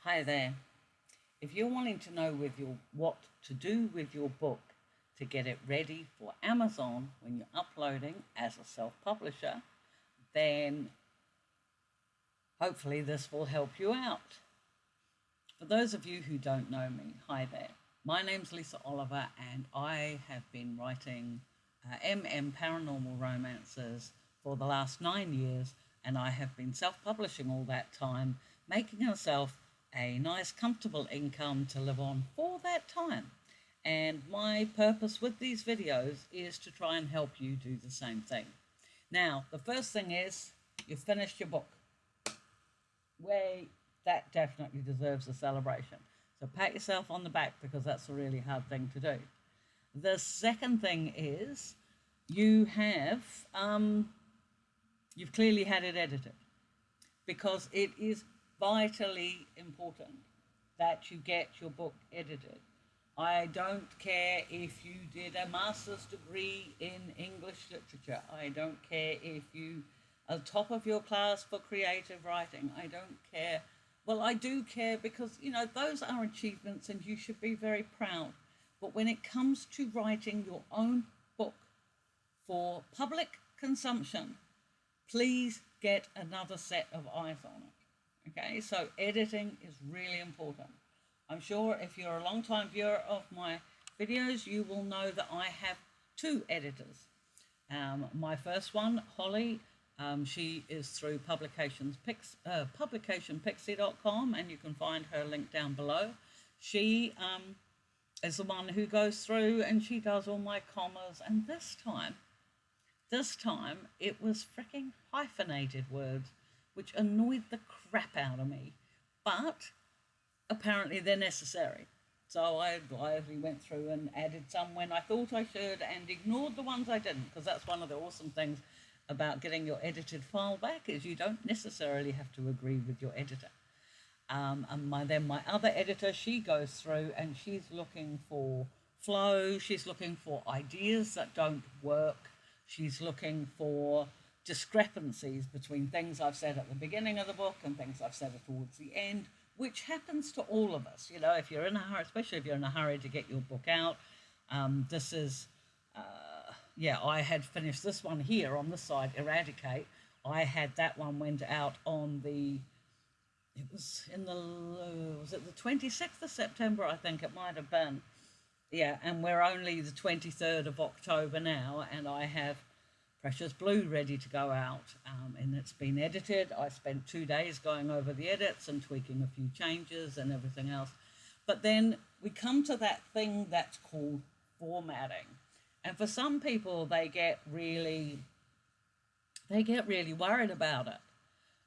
Hi there. If you're wanting to know what to do with your book to get it ready for Amazon when you're uploading as a self-publisher, then hopefully this will help you out. For those of you who don't know me, hi there. My name's Lisa Oliver and I have been writing paranormal romances for the last 9 years, and I have been self-publishing all that time, making myself a nice comfortable income to live on for that time. And my purpose with these videos is to try and help you do the same thing. Now, the first thing is you've finished your book. That definitely deserves a celebration. So pat yourself on the back, because that's a really hard thing to do. The second thing is you've clearly had it edited, because it is vitally important that you get your book edited. I don't care if you did a master's degree in English literature. I don't care if you are top of your class for creative writing. I don't care. Well, I do care, because, those are achievements and you should be very proud. But when it comes to writing your own book for public consumption, please get another set of eyes on it. Okay, so editing is really important. I'm sure if you're a long-time viewer of my videos, you will know that I have two editors. My first one, Holly, she is through publicationpixie.com, and you can find her link down below. She is the one who goes through and she does all my commas, and this time it was freaking hyphenated words, which annoyed the crap out of me, but apparently they're necessary. So I gladly went through and added some when I thought I should, and ignored the ones I didn't, because that's one of the awesome things about getting your edited file back, is you don't necessarily have to agree with your editor. And then my other editor, she goes through and she's looking for flow, she's looking for ideas that don't work, she's looking for discrepancies between things I've said at the beginning of the book and things I've said towards the end, which happens to all of us. If you're in a hurry, especially if you're in a hurry to get your book out. I had finished this one here on this side, Eradicate. I had that one went out on was it the 26th of September, I think it might have been. Yeah, and we're only the 23rd of October now, and I have Precious Blue ready to go out, and it's been edited. I spent 2 days going over the edits and tweaking a few changes and everything else. But then we come to that thing that's called formatting. And for some people, they get really worried about it.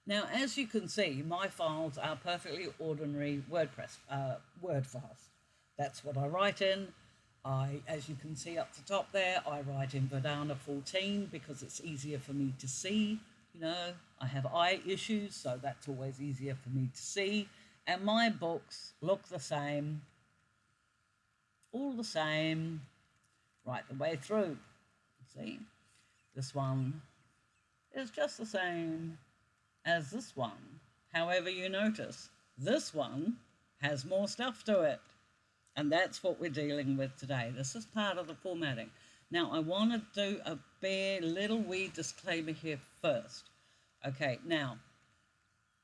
Now, as you can see, my files are perfectly ordinary WordPress Word files. That's what I write in. As you can see up the top there, I write in Verdana 14 because it's easier for me to see. I have eye issues, so that's always easier for me to see. And my books look the same, all the same, right the way through. See, this one is just the same as this one. However, you notice this one has more stuff to it. And that's what we're dealing with today. This is part of the formatting. Now, I want to do a bare little wee disclaimer here first. Okay, now,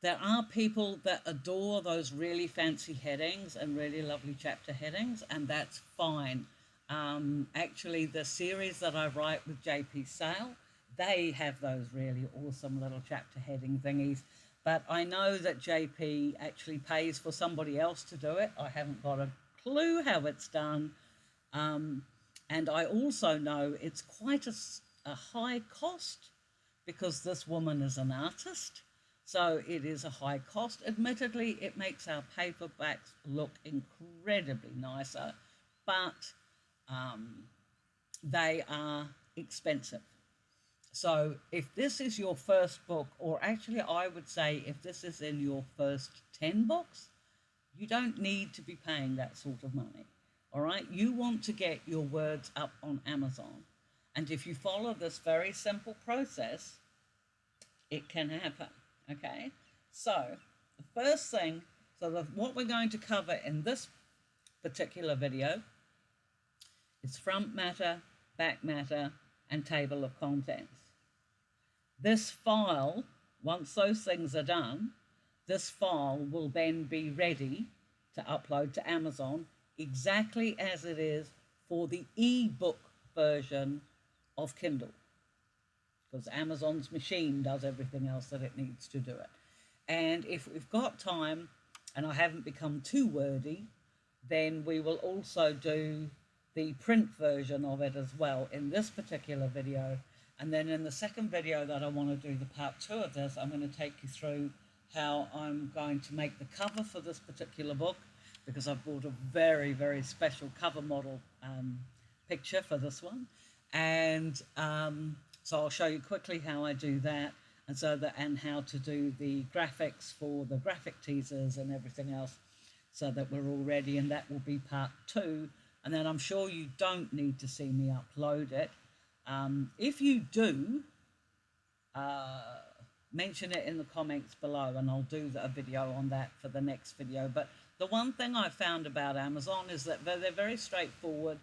there are people that adore those really fancy headings and really lovely chapter headings, and that's fine. Actually, the series that I write with JP Sale, they have those really awesome little chapter heading thingies. But I know that JP actually pays for somebody else to do it. I haven't got a clue how it's done, and I also know it's quite a high cost, because this woman is an artist, so it is a high cost. Admittedly, it makes our paperbacks look incredibly nicer, but they are expensive. So if this is your first book, or actually I would say if this is in your first 10 books, you don't need to be paying that sort of money, all right? You want to get your words up on Amazon. And if you follow this very simple process, it can happen, okay? So the first thing, So what we're going to cover in this particular video is front matter, back matter, and table of contents. This file, once those things are done, this file will then be ready to upload to Amazon exactly as it is for the ebook version of Kindle, because Amazon's machine does everything else that it needs to do it. And if we've got time and I haven't become too wordy, then we will also do the print version of it as well in this particular video. And then in the second video that I want to do, the part 2 of this, I'm going to take you through how I'm going to make the cover for this particular book, because I've bought a very, very special cover model picture for this one. And so I'll show you quickly how I do that, and how to do the graphics for the graphic teasers and everything else, so that we're all ready. And that will be part 2. And then I'm sure you don't need to see me upload it. If you do, mention it in the comments below, and I'll do a video on that for the next video. But the one thing I found about Amazon is that they're very straightforward,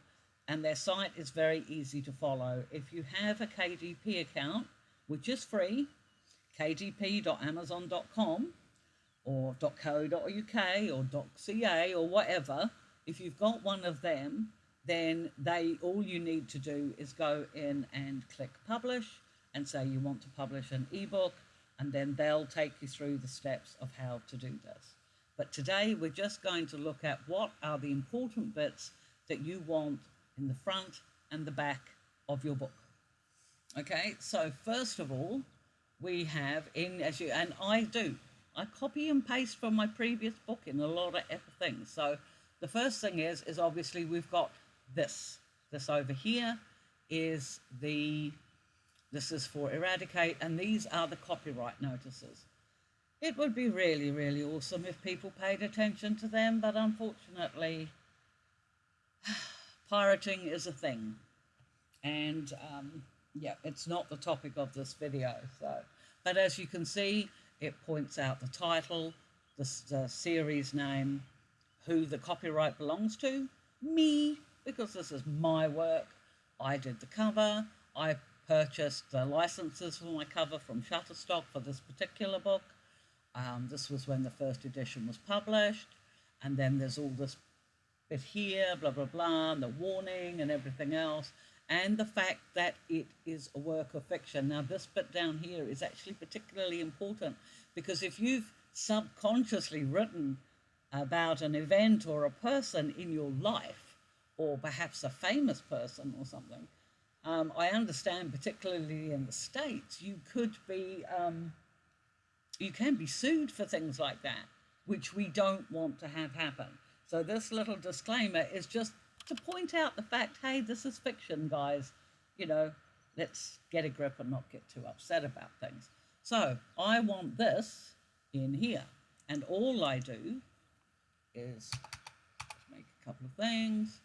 and their site is very easy to follow. If you have a KDP account, which is free, kdp.amazon.com or .co.uk or .ca or whatever, if you've got one of them, then all you need to do is go in and click publish and say you want to publish an ebook, and then they'll take you through the steps of how to do this. But today we're just going to look at what are the important bits that you want in the front and the back of your book. Okay, so first of all, we have I copy and paste from my previous book in a lot of things. So the first thing is obviously we've got this over here this is for eradicate, and these are the copyright notices. It would be really, really awesome if people paid attention to them, but unfortunately pirating is a thing, and yeah, it's not the topic of this video. But as you can see, it points out the title, the series name, who the copyright belongs to, me, because this is my work. I did the cover. I purchased the licenses for my cover from Shutterstock for this particular book. This was when the first edition was published, and then there's all this bit here, blah, blah, blah, and the warning and everything else, and the fact that it is a work of fiction. Now, this bit down here is actually particularly important, because if you've subconsciously written about an event or a person in your life, or perhaps a famous person or something, I understand, particularly in the States, you can be sued for things like that, which we don't want to have happen. So this little disclaimer is just to point out the fact, hey, this is fiction, guys. You know, let's get a grip and not get too upset about things. So I want this in here, and all I do is make a couple of things,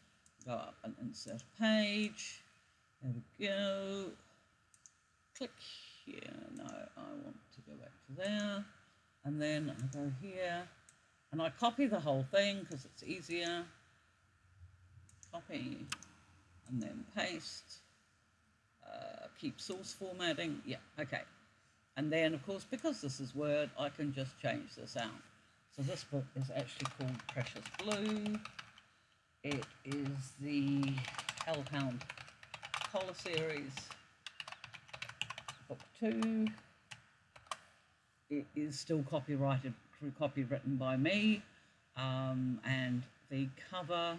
go up and insert a page. There we go. Click here. No, I want to go back to there. And then I go here. And I copy the whole thing because it's easier. Copy. And then paste. Keep source formatting. Yeah, okay. And then, of course, because this is Word, I can just change this out. So this book is actually called Precious Blue. It is the Hellhound Collar Series, book 2. It is still copywritten by me, and the cover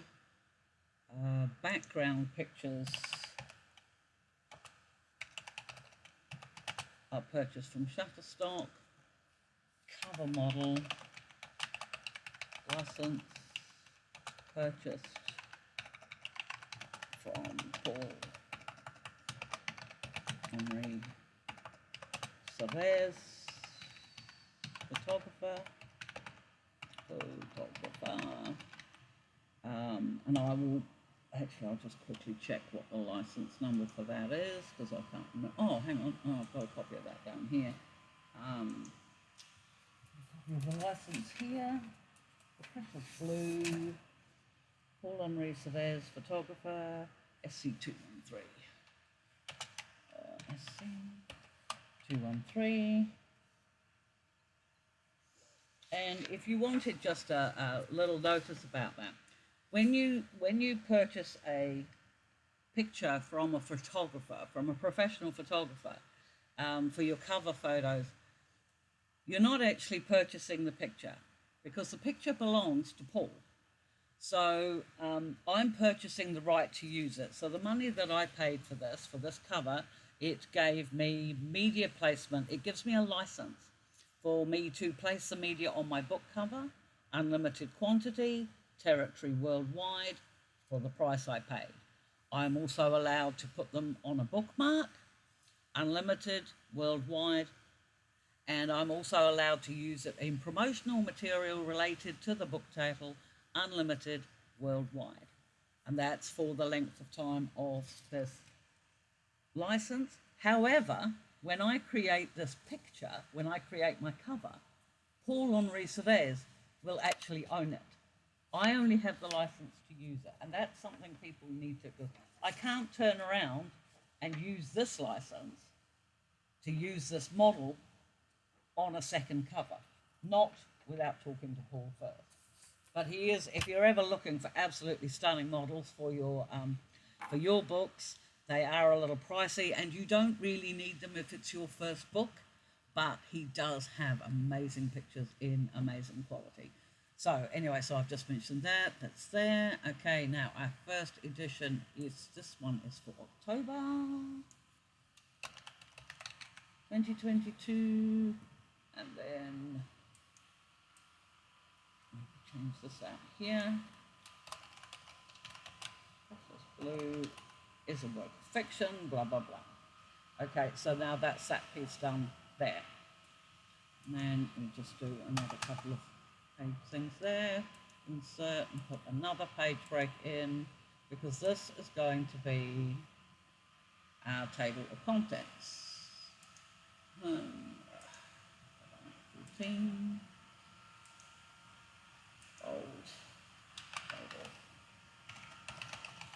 background pictures are purchased from Shutterstock. Cover model license purchased from Paul Henry Savez, photographer. And I will, actually, I'll just quickly check what the license number for that is, because I can't remember. Oh, hang on, I've got a copy of that down here. The license here. precious blue, Paul-Henri Chavez photographer, SC213. SC213. And if you wanted just a little notice about that, when you purchase a picture from a photographer, from a professional photographer, for your cover photos, you're not actually purchasing the picture because the picture belongs to Paul. So I'm purchasing the right to use it. So the money that I paid for this cover, it gave me media placement. It gives me a license for me to place the media on my book cover, unlimited quantity, territory worldwide, for the price I paid. I'm also allowed to put them on a bookmark, unlimited worldwide, and I'm also allowed to use it in promotional material related to the book title, unlimited worldwide. And that's for the length of time of this license. However, when I create this picture, when I create my cover, Paul-Henri Chavez will actually own it. I only have the license to use it, and that's something people need to do. I can't turn around and use this license to use this model on a second cover, not without talking to Paul first. But he is, if you're ever looking for absolutely stunning models for your books, they are a little pricey, and you don't really need them if it's your first book, but he does have amazing pictures in amazing quality. So anyway, so I've just mentioned that, that's there. Okay, now our first edition is, this one is for October 2022, and then change this out here. Blue is a work of fiction, blah, blah, blah. Okay, so now that's that piece done there. And then we'll just do another couple of page things there. Insert and put another page break in, because this is going to be our table of contents. 14. Old table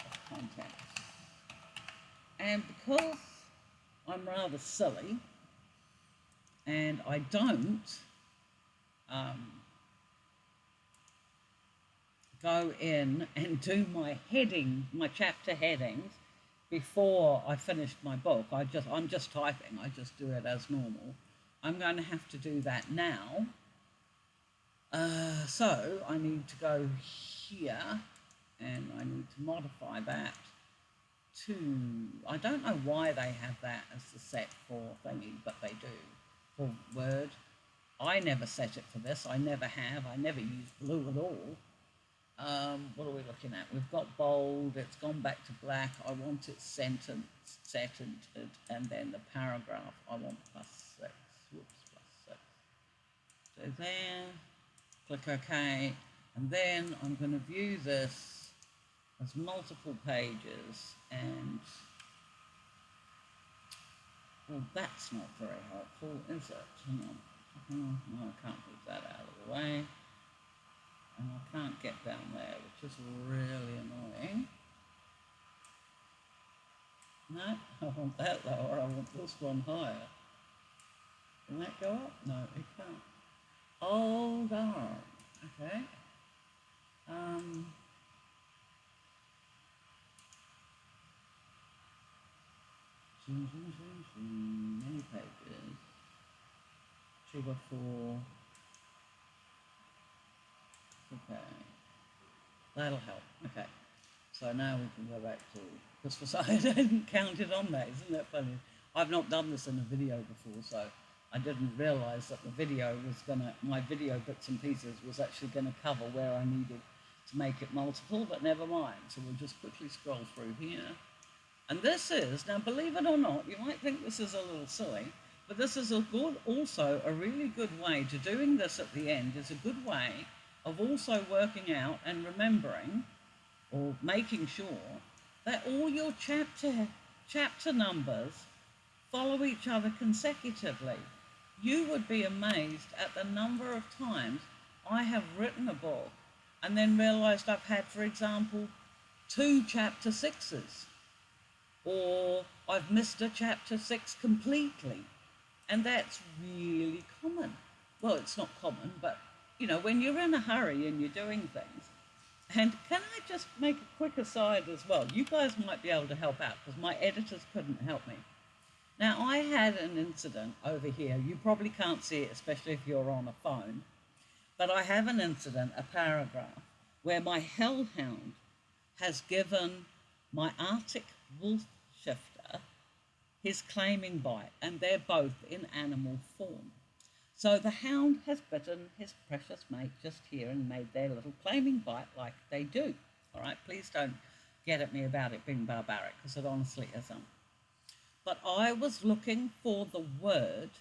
of contents. And because I'm rather silly and I don't go in and do my chapter headings before I finished my book, I'm just typing, I just do it as normal. I'm going to have to do that now. So I need to go here and I need to modify that to, I don't know why they have that as the set for thingy, but they do for Word. I never set it for this, I never have, I never use blue at all. What are we looking at? We've got bold, it's gone back to black, I want it sentenced, and then the paragraph, I want +6, whoops, +6. So there, click OK, and then I'm going to view this as multiple pages, and well, that's not very helpful, is it? Hang on. No, I can't move that out of the way, and I can't get down there, which is really annoying. No, I want that lower, I want this one higher. Can that go up? No, it can't. Oh, darn. Okay. Many pages. 2 by 4. Okay. That'll help. Okay. So now we can go back to, because for some, I didn't count it on that. Isn't that funny? I've not done this in a video before, so I didn't realise that the video was my video bits and pieces was actually going to cover where I needed to make it multiple, but never mind. So we'll just quickly scroll through here. And this is, now believe it or not, you might think this is a little silly, but this is also a really good way to doing this at the end, is a good way of also working out and remembering or making sure that all your chapter numbers follow each other consecutively. You would be amazed at the number of times I have written a book and then realised I've had, for example, 2 chapter 6s, or I've missed a chapter 6 completely. And that's really common. Well, it's not common, but when you're in a hurry and you're doing things. And can I just make a quick aside as well? You guys might be able to help out because my editors couldn't help me. Now, I had an incident over here. You probably can't see it, especially if you're on a phone. But I have an incident, a paragraph, where my hellhound has given my Arctic wolf shifter his claiming bite, and they're both in animal form. So the hound has bitten his precious mate just here and made their little claiming bite like they do. All right, please don't get at me about it being barbaric, because it honestly isn't. But I was looking for the word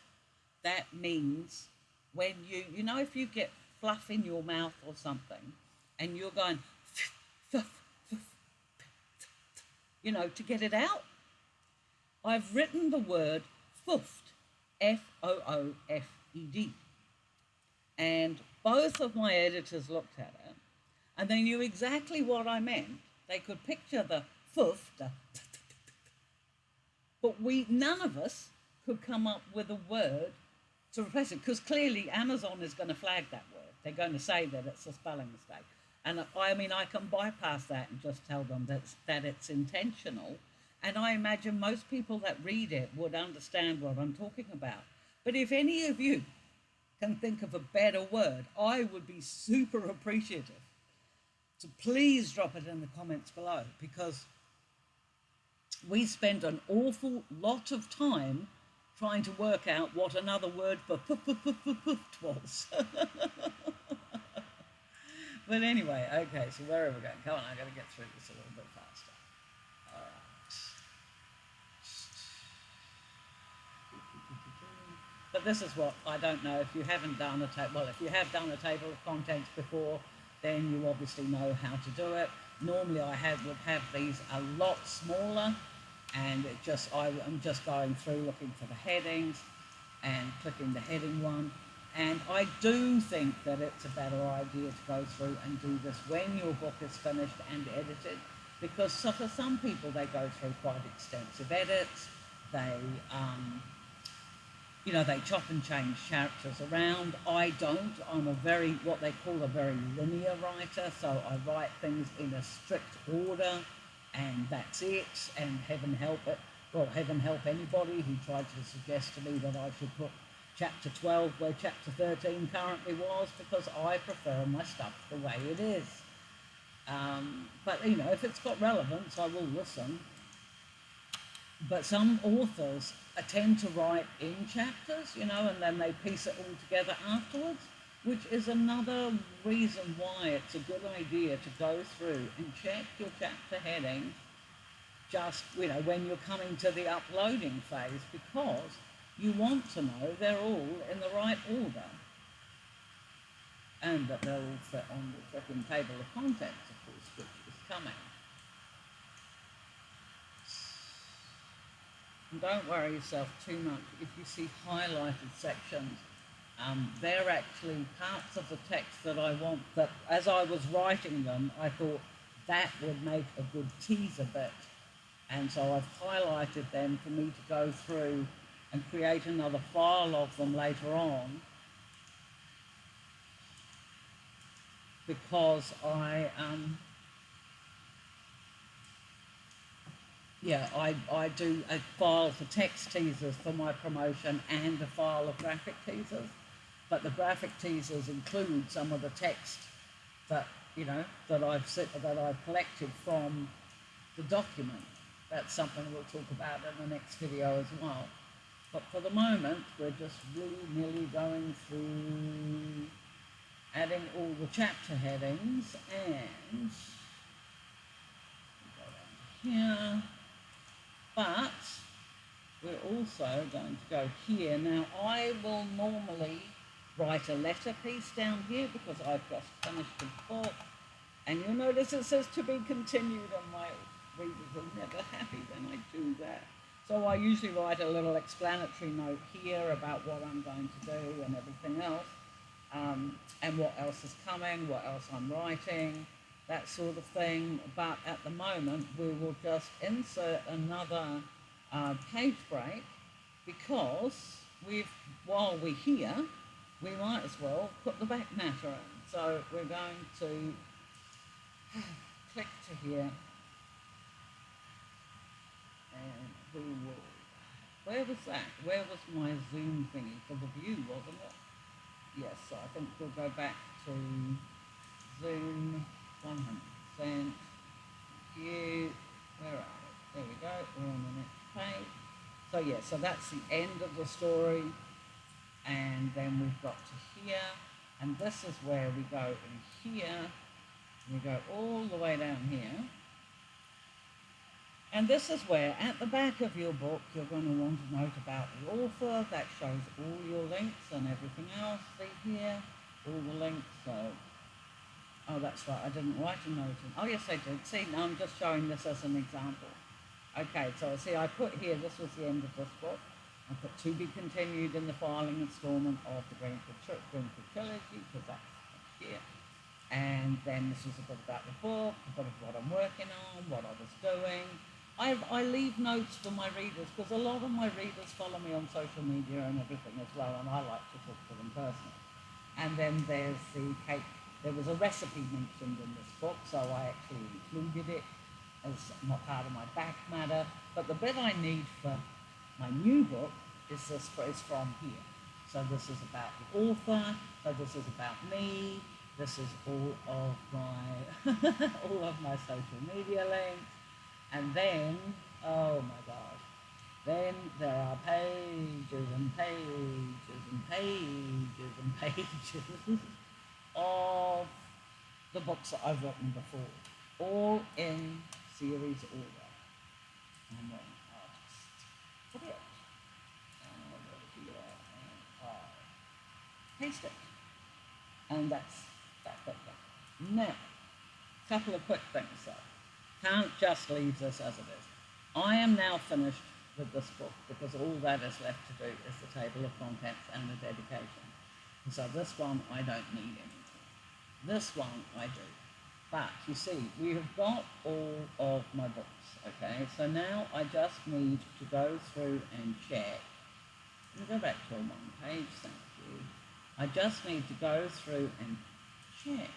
that means when if you get fluff in your mouth or something and you're going, to get it out. I've written the word foofed, Foofed. And both of my editors looked at it and they knew exactly what I meant. They could picture the foofed, but none of us could come up with a word to replace it, because clearly Amazon is going to flag that word. They're going to say that it's a spelling mistake. And I can bypass that and just tell them that it's intentional. And I imagine most people that read it would understand what I'm talking about. But if any of you can think of a better word, I would be super appreciative. So please drop it in the comments below, because we spend an awful lot of time trying to work out what another word for poofed was. But anyway, okay, so where are we going? Come on, I've got to get through this a little bit faster. All right. But this is what, I don't know, if you haven't done if you have done a table of contents before, then you obviously know how to do it. Normally I would have these a lot smaller, and I'm just going through looking for the headings and clicking the heading one. And I do think that it's a better idea to go through and do this when your book is finished and edited, because for some people they go through quite extensive edits. They they chop and change characters around. I don't. I'm what they call a very linear writer, so I write things in a strict order, and that's it. And heaven help anybody who tried to suggest to me that I should put chapter 12 where chapter 13 currently was, because I prefer my stuff the way it is. But if it's got relevance, I will listen. But some authors tend to write in chapters, and then they piece it all together afterwards, which is another reason why it's a good idea to go through and check your chapter heading just, when you're coming to the uploading phase, because you want to know they're all in the right order, and that they'll all fit on the frickin' table of contents, of course, which is coming. And don't worry yourself too much if you see highlighted sections. They're actually parts of the text that I want, that as I was writing them, I thought that would make a good teaser bit. And so I've highlighted them for me to go through and create another file of them later on, because I do a file for text teasers for my promotion and a file of graphic teasers, but the graphic teasers include some of the text that I've collected from the document. That's something we'll talk about in the next video as well. But for the moment, we're just willy-nilly going through adding all the chapter headings, and go down here. But we're also going to go here. Now, I will normally write a letter piece down here because I've just finished a book. And you'll notice it says to be continued, and my readers are never happy when I do that. So I usually write a little explanatory note here about what I'm going to do and everything else. and what else is coming, what else I'm writing, that sort of thing. But at the moment, we will just insert another page break because while we're here, we might as well put the back matter in. So we're going to click to here, and we will. Where was that? Where was my Zoom thingy for the view, wasn't it? Yes, so I think we'll go back to Zoom 100%. View. Where are we? There we go. We're on the next page. So yeah, so that's the end of the story. And then we've got to here. And this is where we go in here. We go all the way down here. And this is where, at the back of your book, you're going to want to note about the author. That shows all your links and everything else. See here, all the links. So, oh, that's right, I didn't write a note in. Oh, yes, I did. See, now I'm just showing this as an example. Okay, so see, I put here, this was the end of this book. I put to be continued in the filing instalment of the Greenfield Trilogy, because that's here. And then this is a bit about the book, a bit of what I'm working on, what I was doing. I leave notes for my readers, because a lot of my readers follow me on social media and everything as well, and I like to talk to them personally. And then there's the cake. There was a recipe mentioned in this book, so I actually included it as not part of my back matter. But the bit I need for my new book is from here. So this is about the author, so this is about me, this is all of my social media links, and then, oh my gosh, then there are pages and pages and pages and pages of the books that I've written before, all in series order. And then I'll just put it over here and I'll paste it. And that's that bit done. Now, a couple of quick things though. Can't just leave this as it is. I am now finished with this book because all that is left to do is the table of contents and the dedication. And so this one I don't need anymore. This one I do. But you see, we have got all of my books, okay? So now I just need to go through and check. Let me go back to a one page, thank you. I just need to go through and check.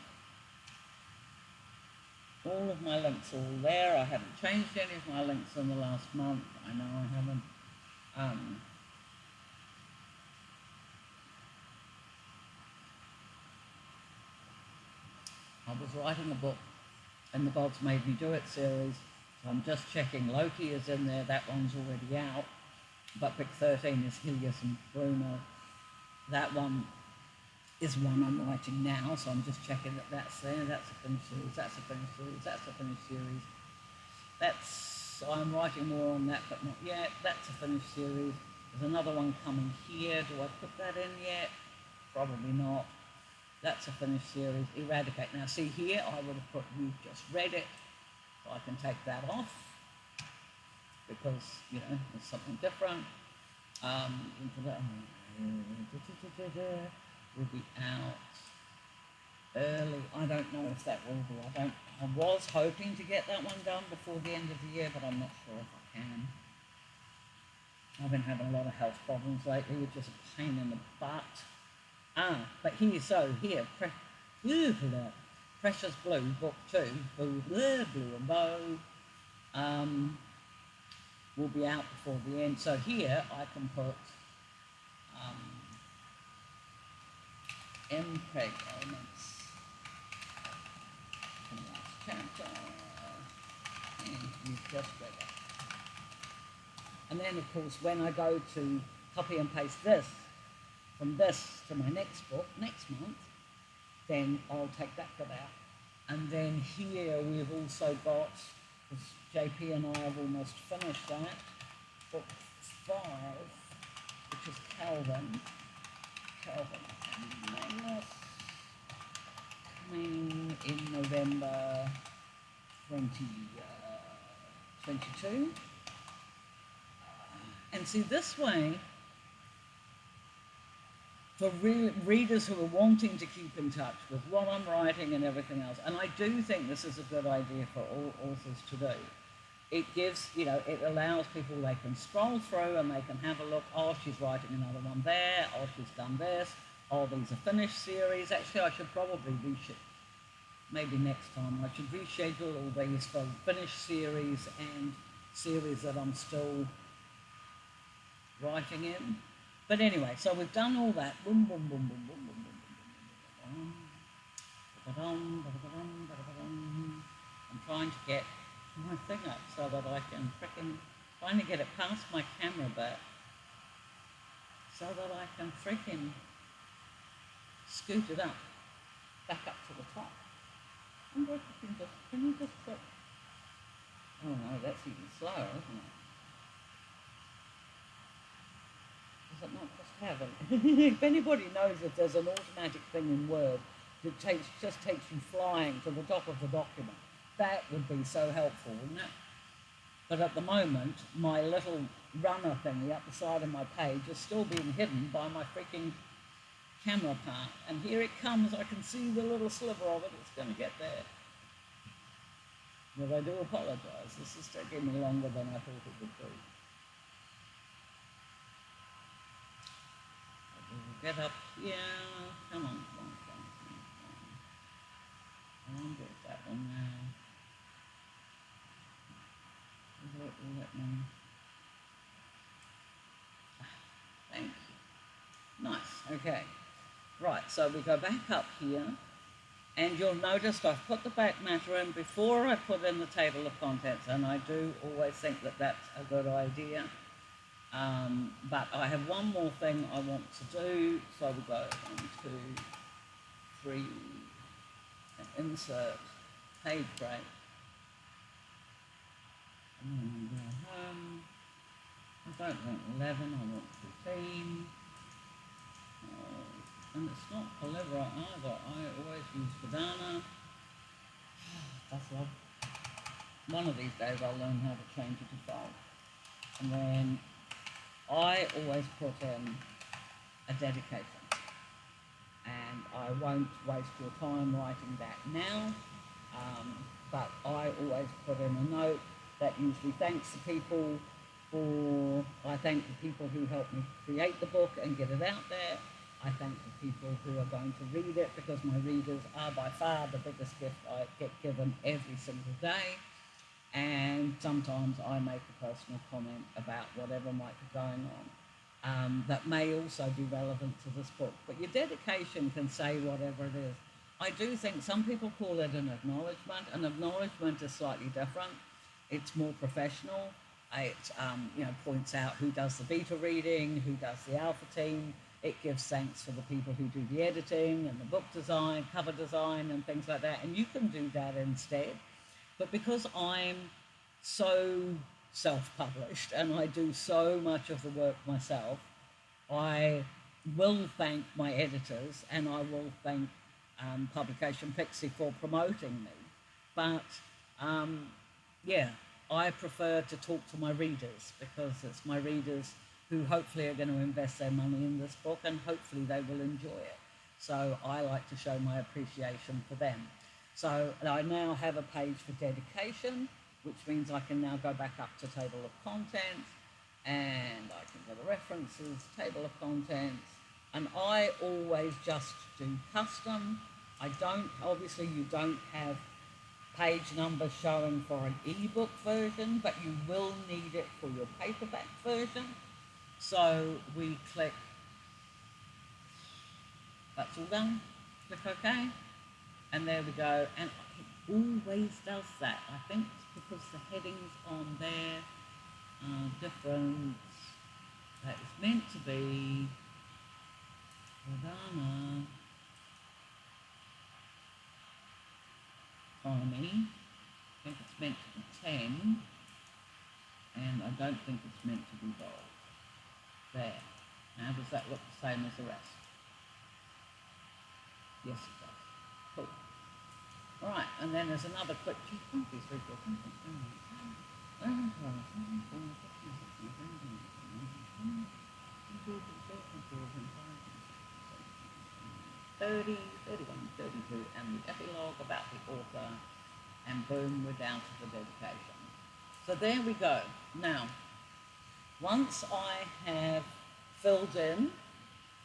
All of my links are all there. I haven't changed any of my links in the last month. I know I haven't. I was writing a book in the Gods Made Me Do It series, so I'm just checking. Loki is in there, that one's already out. But Book 13 is Helios and Bruno. That one is one I'm writing now, so I'm just checking that that's there. That's a finished series, that's a finished series, that's a finished series. I'm writing more on that, but not yet. That's a finished series. There's another one coming here. Do I put that in yet? Probably not. That's a finished series. Eradicate. Now see here, I would have put You've Just Read It, so I can take that off because, you know, it's something different. Will be out early. I don't know if that will be. I was hoping to get that one done before the end of the year, but I'm not sure if I can. I've been having a lot of health problems lately, which is a pain in the butt. But here, Precious Blue, Book 2, Blue and Bow, will be out before the end. So here I can put MPEG elements in the last chapter, and You've Just Read It. And then, of course, when I go to copy and paste this, from this to my next book, next month, then I'll take that bit out. And then here we've also got, because JP and I have almost finished that, book 5, which is Calvin and Magnus, coming in November 2022. And see, this way, for readers who are wanting to keep in touch with what I'm writing and everything else. And I do think this is a good idea for all authors to do. It gives, it allows people, they can scroll through and they can have a look. Oh, she's writing another one there. Oh, she's done this. Oh, these are finished series. Actually, I should probably maybe next time, I should reschedule all these for finished series and series that I'm still writing in. But anyway, so we've done all that. Boom, boom, boom, boom, boom, boom, boom, boom, boom, boom. I'm trying to get my thing up so that I can trying to get it past my camera back so that I can scoot it up, back up to the top. I wonder if can you just put, oh no, that's even slower, isn't it? Does it not just have it? If anybody knows if there's an automatic thing in Word that just takes you flying to the top of the document, that would be so helpful, wouldn't it? But at the moment, my little runner thingy up the side of my page is still being hidden by my freaking camera part. And here it comes, I can see the little sliver of it, it's going to get there. But I do apologise, this is taking me longer than I thought it would be. We'll get up here, come on. I wonder if that one now. Let me. Thank you. Nice, okay. Right, so we go back up here, and you'll notice I've put the back matter in before I put in the table of contents, and I do always think that that's a good idea. But I have one more thing I want to do, so we go 1, 2, 3, and insert page break. And go home. I don't want 11, I want 15. And it's not Calibra either. I always use Banana. That's love. One of these days I'll learn how to change it to 5. And then I always put in a dedication. And I won't waste your time writing that now. But I always put in a note that usually thanks the people I thank the people who helped me create the book and get it out there. I thank the people who are going to read it, because my readers are by far the biggest gift I get given every single day. And sometimes I make a personal comment about whatever might be going on that may also be relevant to this book. But your dedication can say whatever it is. I do think some people call it an acknowledgement. An acknowledgement is slightly different. It's more professional. It points out who does the beta reading, who does the alpha team. It gives thanks for the people who do the editing and the book design, cover design and things like that. And you can do that instead. But because I'm so self-published and I do so much of the work myself, I will thank my editors and I will thank Publication Pixie for promoting me. But I prefer to talk to my readers, because it's my readers who hopefully are going to invest their money in this book, and hopefully they will enjoy it. So I like to show my appreciation for them. So I now have a page for dedication, which means I can now go back up to table of contents, and I can go to references, table of contents, and I always just do custom. Obviously you don't have page numbers showing for an ebook version, but you will need it for your paperback version. So we click, that's all done, click OK, and there we go. And it always does that. I think it's because the headings on there are different. That is meant to be Rodana, Tommy. I think it's meant to be 10, and I don't think it's meant to be bold. There. Now does that look the same as the rest? Yes, it does. Cool. Right, and then there's another quick. 30, 31, 32, and the epilogue about the author, and boom, we're down to the dedication. So there we go. Now, once I have filled in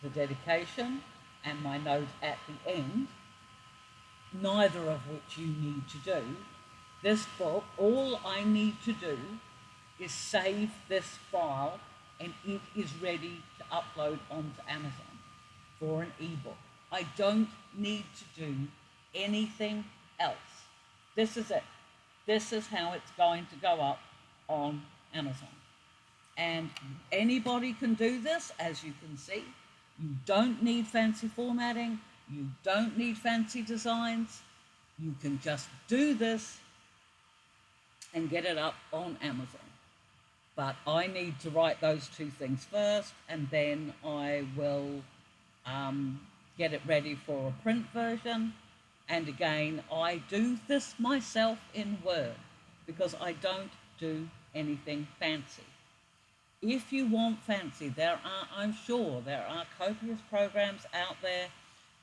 the dedication and my note at the end, neither of which you need to do, this book, all I need to do is save this file and it is ready to upload onto Amazon for an ebook. I don't need to do anything else. This is it. This is how it's going to go up on Amazon. And anybody can do this, as you can see. You don't need fancy formatting. You don't need fancy designs. You can just do this and get it up on Amazon. But I need to write those two things first, and then I will get it ready for a print version. And again, I do this myself in Word because I don't do anything fancy. If you want fancy, I'm sure there are copious programs out there,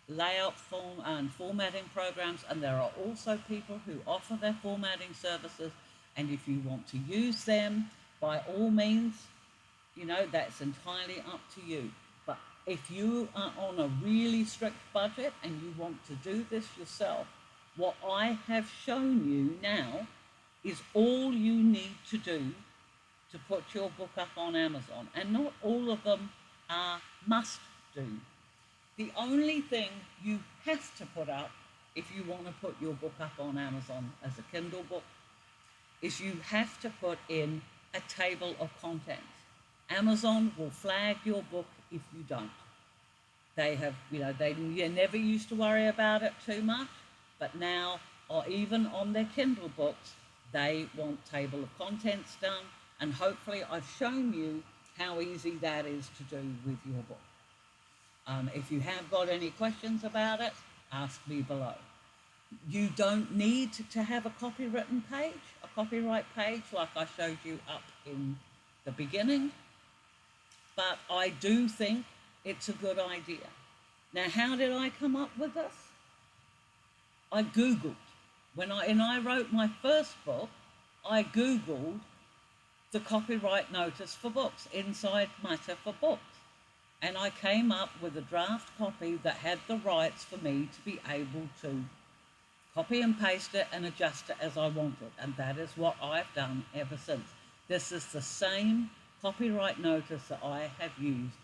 layout form and formatting programs, and there are also people who offer their formatting services. And if you want to use them, by all means, that's entirely up to you. But if you are on a really strict budget and you want to do this yourself, what I have shown you now is all you need to do to put your book up on Amazon. And not all of them are must do. The only thing you have to put up if you want to put your book up on Amazon as a Kindle book is you have to put in a table of contents. Amazon will flag your book if you don't. They have, they never used to worry about it too much, but now, or even on their Kindle books, they want table of contents done, and hopefully I've shown you how easy that is to do with your book. If you have got any questions about it, ask me below. You don't need to have a copywritten page, a copyright page like I showed you up in the beginning, but I do think it's a good idea. Now, how did I come up with this? I Googled. When I wrote my first book, I Googled the copyright notice for books, Inside Matter for Books. And I came up with a draft copy that had the rights for me to be able to copy and paste it and adjust it as I wanted. And that is what I've done ever since. This is the same copyright notice that I have used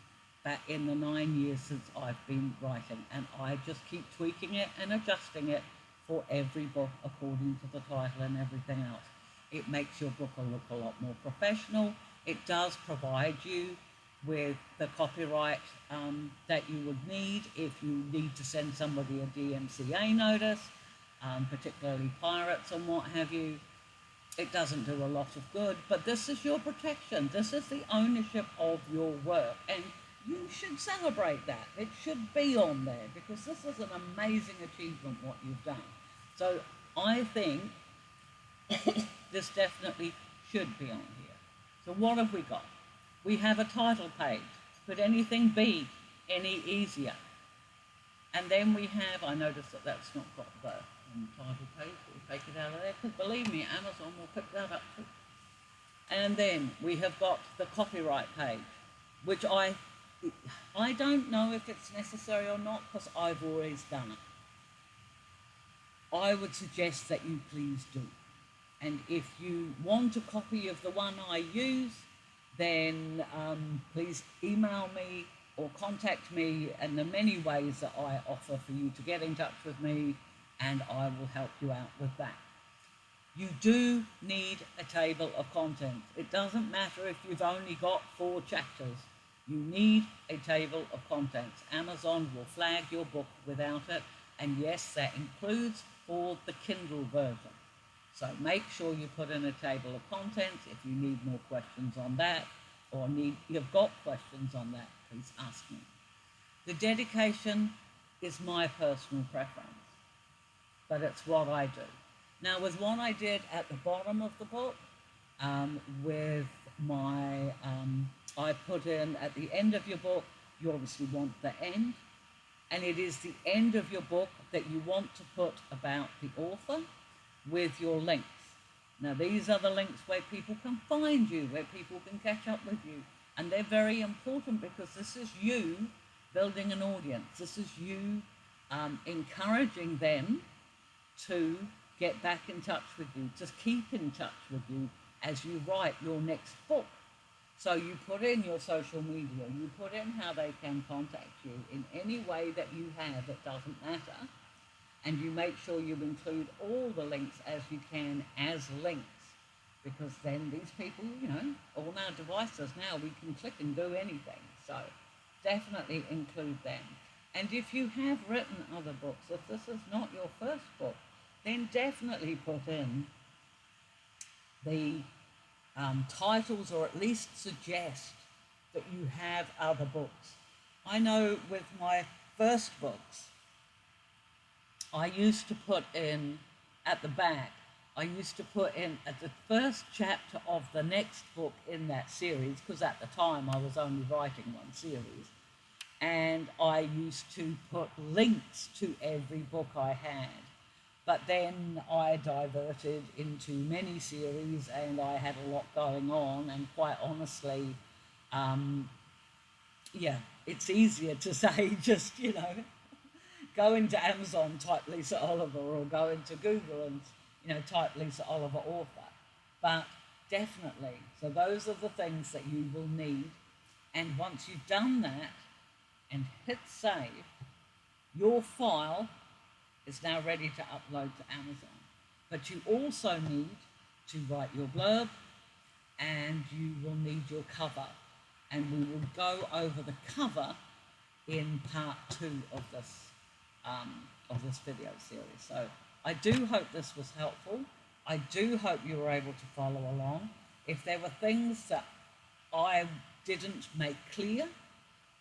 back in the 9 years since I've been writing. And I just keep tweaking it and adjusting it for every book according to the title and everything else. It makes your book look a lot more professional. It does provide you with the copyright that you would need if you need to send somebody a DMCA notice, particularly pirates and what have you. It doesn't do a lot of good, but this is your protection. This is the ownership of your work, and you should celebrate that. It should be on there because this is an amazing achievement what you've done. So I think this definitely should be on here. So what have we got? We have a title page. Could anything be any easier? And then we have, I noticed that that's not got the title page. We'll take it out of there, because believe me, Amazon will pick that up too. And then we have got the copyright page, which I don't know if it's necessary or not, because I've always done it. I would suggest that you please do. And if you want a copy of the one I use, then please email me or contact me, and the many ways that I offer for you to get in touch with me, and I will help you out with that. You do need a table of contents. It doesn't matter if you've only got 4 chapters. You need a table of contents. Amazon will flag your book without it, and yes, that includes for the Kindle version. So make sure you put in a table of contents. If you need more questions on that, or you've got questions on that, please ask me. The dedication is my personal preference, but it's what I do. Now, with what I did at the bottom of the book, with I put in at the end of your book, you obviously want the end. And it is the end of your book that you want to put about the author with your links. Now, these are the links where people can find you, where people can catch up with you. And they're very important because this is you building an audience. This is you encouraging them to get back in touch with you, just keep in touch with you as you write your next book. So you put in your social media, you put in how they can contact you in any way that you have, it doesn't matter. And you make sure you include all the links as you can as links, because then these people, on our devices now, we can click and do anything. So definitely include them. And if you have written other books, if this is not your first book, then definitely put in the titles, or at least suggest that you have other books. I know with my first books, I used to put in at the back, I used to put in at the first chapter of the next book in that series, because at the time I was only writing one series, and I used to put links to every book I had. But then I diverted into many series and I had a lot going on, and quite honestly, it's easier to say just, go into Amazon, type Lisa Oliver, or go into Google and, type Lisa Oliver author. But definitely, so those are the things that you will need. And once you've done that and hit save, your file is now ready to upload to Amazon. But you also need to write your blurb, and you will need your cover. And we will go over the cover in part 2 of this video series. So I do hope this was helpful. I do hope you were able to follow along. If there were things that I didn't make clear,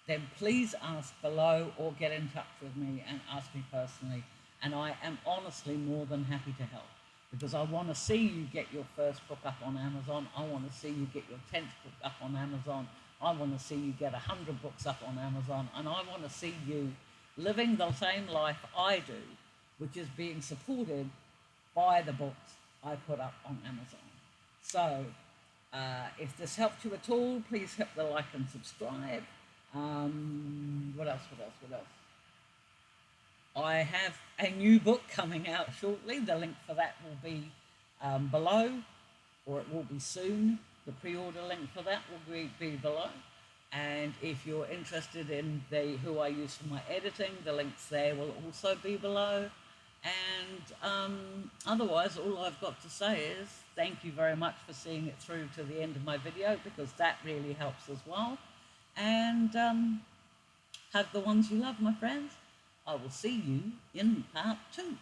then please ask below or get in touch with me and ask me personally. And I am honestly more than happy to help, because I want to see you get your first book up on Amazon. I want to see you get your 10th book up on Amazon. I want to see you get 100 books up on Amazon. And I want to see you living the same life I do, which is being supported by the books I put up on Amazon. So if this helped you at all, please hit the like and subscribe. What else? I have a new book coming out shortly. The link for that will be below, or it will be soon. The pre-order link for that will be below. And if you're interested in who I use for my editing, the links there will also be below. And otherwise, all I've got to say is thank you very much for seeing it through to the end of my video, because that really helps as well. And hug the ones you love, my friends. I will see you in part 2.